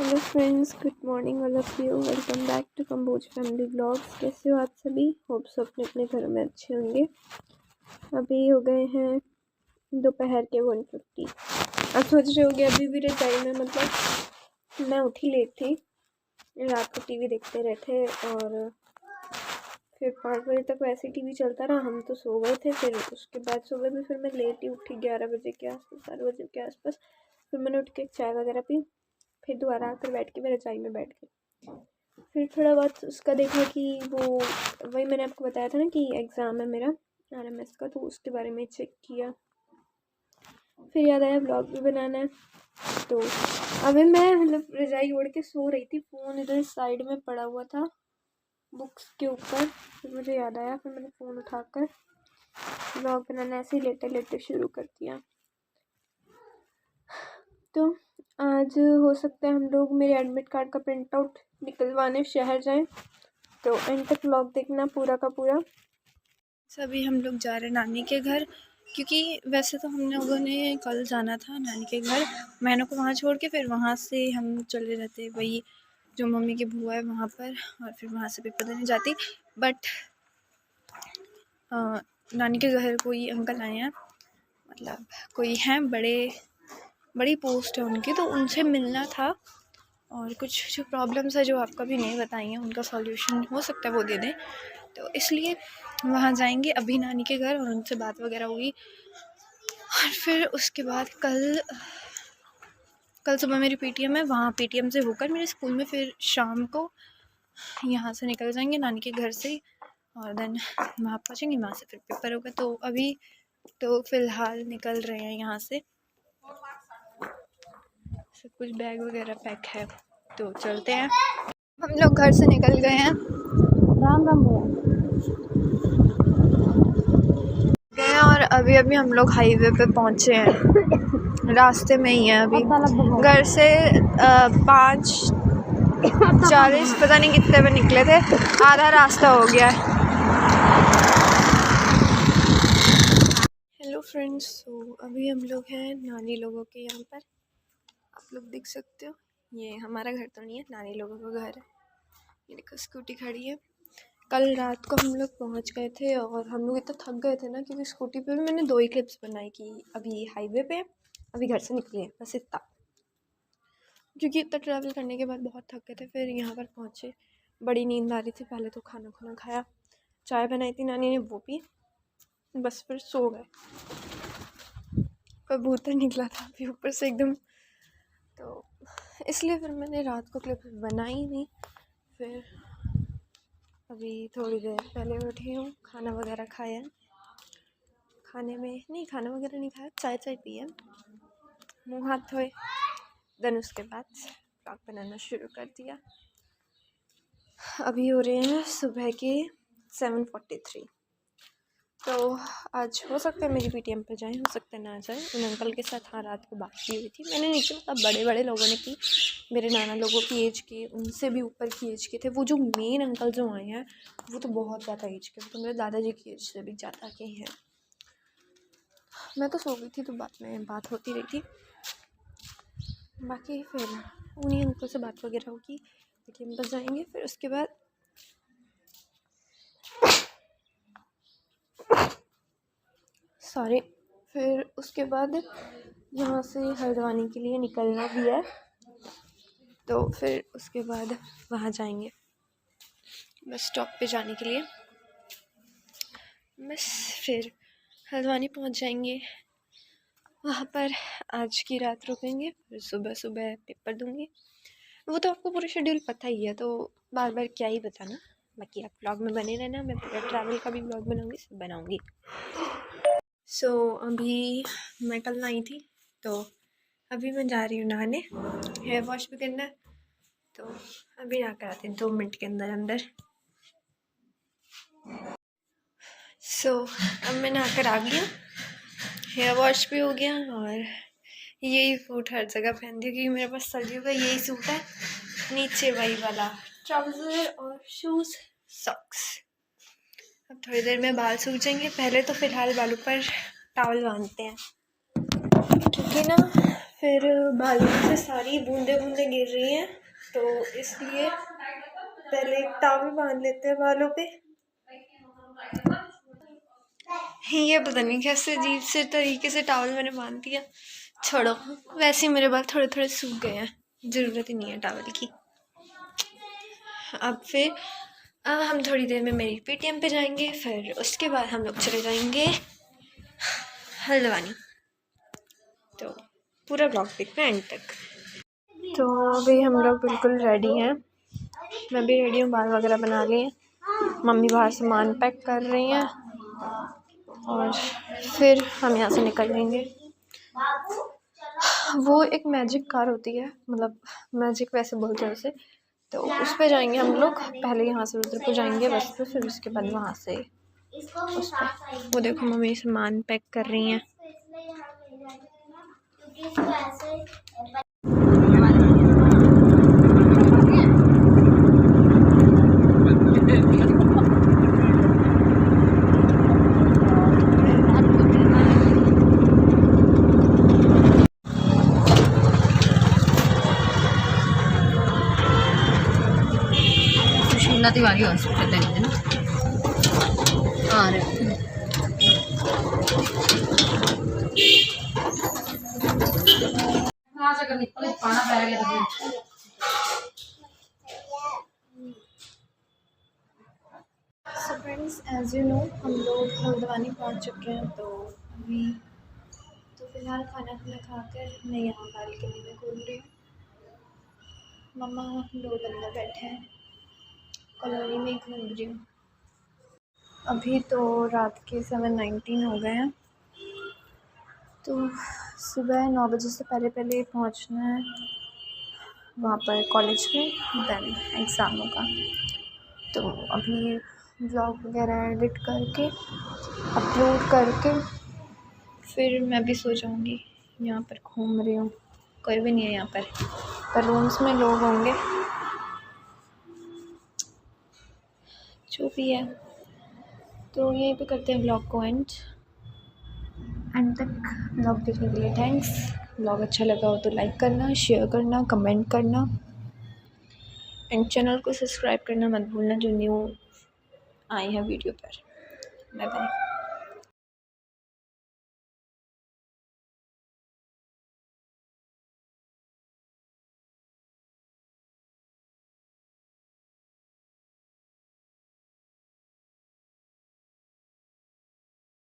Hello friends, good morning all of you. Welcome back to Kamboj family blogs. कैसे हो आप सभी? होप सब अपने अपने घरों में अच्छे होंगे। अभी हो गए हैं दोपहर के 1:50। अब सोच रहे होंगे अभी भी रजाई में, मतलब मैं उठी लेट थी, रात को टीवी देखते रहे थे और फिर 5 बजे तक वैसे ही टीवी चलता रहा। हम तो सो गए थे, फिर उसके बाद सुबह भी फिर मैं लेट ही उठी, 11 बजे के आसपास, 12 बजे के आसपास। फिर मैंने उठ के चाय वगैरह पी, फिर दोबारा आकर बैठ के मैं रजाई में बैठ गई। फिर थोड़ा बहुत उसका देखा कि वो वही मैंने आपको बताया था ना कि एग्ज़ाम है मेरा RMS का, तो उसके बारे में चेक किया। फिर याद आया ब्लॉग भी बनाना है, तो अभी मैं मतलब रजाई ओढ़ के सो रही थी, फ़ोन इधर साइड में पड़ा हुआ था बुक्स के ऊपर। फिर मुझे याद आया, फिर मैंने फ़ोन उठाकर ब्लॉग बनाना ऐसे ही लेटे लेटे शुरू कर दिया। तो आज हो सकता है हम लोग मेरे एडमिट कार्ड का प्रिंट आउट निकलवाने शहर जाएं, तो एंड तक व्लॉग देखना पूरा का पूरा। सभी हम लोग जा रहे हैं नानी के घर, क्योंकि वैसे तो हम लोगों ने कल जाना था नानी के घर, मैनू को वहाँ छोड़ के फिर वहाँ से हम चले जाते वही जो मम्मी की बुआ है वहाँ पर, और फिर वहाँ से पेपर देने जाती। बट नानी के घर कोई अंकल आए हैं, मतलब कोई हैं बड़ी पोस्ट है उनकी, तो उनसे मिलना था और कुछ जो प्रॉब्लम्स है जो आप कभी नहीं बताई हैं उनका सॉल्यूशन हो सकता है वो दे दें, तो इसलिए वहाँ जाएंगे अभी नानी के घर और उनसे बात वगैरह हुई। और फिर उसके बाद कल सुबह मेरी PTM है, वहाँ PTM से होकर मेरे स्कूल में, फिर शाम को यहाँ से निकल जाएंगे नानी के घर से और देन वहाँ पहुँचेंगे, वहाँ से फिर पेपर होगा। तो अभी तो फ़िलहाल निकल रहे हैं यहाँ से, सब कुछ बैग वगैरह पैक है, तो चलते हैं। हम लोग घर से निकल गए हैं, राम राम गए और अभी हम लोग हाईवे पे पहुँचे हैं, रास्ते में ही है अभी। घर से 5:40 पता नहीं कितने पे निकले थे, आधा रास्ता हो गया है। हेलो फ्रेंड्स, तो अभी हम लोग हैं नानी लोगों के यहाँ पर, आप लोग देख सकते हो। ये हमारा घर तो नहीं है, नानी लोगों का घर है। ये देखो स्कूटी खड़ी है। कल रात को हम लोग पहुँच गए थे और हम लोग इतना थक गए थे ना, क्योंकि स्कूटी पे भी मैंने 2 ही क्लिप्स बनाई कि अभी हाईवे पे, अभी घर से निकले हैं, बस इतना। क्योंकि इतना ट्रैवल करने के बाद बहुत थक गए थे। फिर यहाँ पर पहुँचे, बड़ी नींद आ रही थी। पहले तो खाना खाया, चाय बनाई थी नानी ने, वो पी, बस फिर सो गए। कबूतर निकला था अभी ऊपर से एकदम, तो इसलिए फिर मैंने रात को क्लिप बनाई नहीं। फिर अभी थोड़ी देर पहले उठी हूँ, खाना वगैरह खाया, खाना वगैरह नहीं खाया, चाय पिया, मुँह हाथ धोए, देन उसके बाद ब्लॉग बनाना शुरू कर दिया। अभी हो रहे हैं सुबह के 7:43। तो आज हो सकता है मेरी PTM पे जाएं, हो सकता है ना जाएं। उन अंकल के साथ हाँ रात को बात की हुई थी मैंने, नीचे मतलब बड़े लोगों ने की, मेरे नाना लोगों की एज के, उनसे भी ऊपर की एज के थे। वो जो मेन अंकल जो आए हैं वो तो बहुत ज़्यादा एज के, तो मेरे दादाजी की एज से भी ज़्यादा के हैं। मैं तो सो गई थी, तो बाद में बात होती रही थी। बाकी फिर उन्हीं अंकल से बात वगैरह होगी, PTM पर जाएंगे। फिर उसके बाद फिर उसके बाद यहाँ से हल्द्वानी के लिए निकलना भी है, तो फिर उसके बाद वहाँ जाएंगे बस स्टॉप पे जाने के लिए। बस फिर हल्द्वानी पहुँच जाएंगे, वहाँ पर आज की रात रुकेंगे, फिर सुबह पेपर दूँगी। वो तो आपको पूरा शेड्यूल पता ही है, तो बार बार क्या ही बताना। बाकी आप ब्लॉग में बने रहना, मैं पूरा ट्रैवल का भी ब्लॉग बनाऊँगी, सब बनाऊँगी। सो अभी मैं कल नहाई थी, तो अभी मैं जा रही हूँ नहाने, हेयर वॉश भी करना है, तो अभी नहा कर आती हूँ 2 मिनट के अंदर। सो अब मैं नहा कर आ गई हूँ, हेयर वॉश भी हो गया, और यही सूट हर जगह पहनती हूँ क्योंकि मेरे पास सर्दियों का यही सूट है, नीचे वही वाला ट्राउज़र और शूज़ सॉक्स। अब थोड़ी देर में बाल सूख जाएंगे, पहले तो फ़िलहाल बालों पर टॉवल बांधते हैं, क्योंकि ना फिर बालों से सारी बूंदे बूंदे गिर रही हैं, तो इसलिए पहले एक टॉवल बांध लेते हैं बालों पे। ये पता नहीं कैसे अजीब से तरीके से टॉवल मैंने बांध दिया, छोड़ो। वैसे ही मेरे बाल थोड़े थोड़े सूख गए हैं, ज़रूरत ही नहीं है टॉवल की। अब फिर हम थोड़ी देर में मेरी पेटीएम पे जाएंगे, फिर उसके बाद हम लोग चले जाएंगे हल्द्वानी। तो पूरा ब्लॉग देखना एंड तक। तो अभी हम लोग बिल्कुल रेडी हैं, मैं भी रेडी हूँ, बाल वगैरह बना लिए। मम्मी बाहर सामान पैक कर रही हैं और फिर हम यहाँ से निकल लेंगे। वो एक मैजिक कार होती है, मतलब मैजिक वैसे बोलते हैं उसे, तो उस पे जाएंगे हम लोग। पहले यहाँ से उधर को जाएंगे बस पे, फिर उसके बाद वहाँ से उस पर। वो देखो मम्मी सामान पैक कर रही हैं। तिवारी हॉस्पिटल है ना आ रहे so friends, as you know हम लोग हल्द्वानी पहुँच चुके हैं। तो अभी तो फ़िलहाल खाना खाकर मैं यहाँ बालकनी में घूम रही हूँ। मम्मा लोग अंदर बैठे हैं, कॉलोनी में घूम रही हूँ। अभी तो रात के 7:19 हो गए हैं, तो सुबह 9 बजे से पहले पहुँचना है वहाँ पर कॉलेज में, देन एग्ज़ामों का। तो अभी ब्लॉग वगैरह एडिट करके अपलोड करके फिर मैं भी सो जाऊँगी। यहाँ पर घूम रही हूँ, कोई भी नहीं है यहाँ पर रूम्स में लोग होंगे, जो भी है। तो यहीं पे करते हैं ब्लॉग को एंड तक ब्लॉग देखने के लिए थैंक्स। ब्लॉग अच्छा लगा हो तो लाइक करना, शेयर करना, कमेंट करना एंड चैनल को सब्सक्राइब करना मत भूलना जो न्यू आई है वीडियो पर। Bye bye.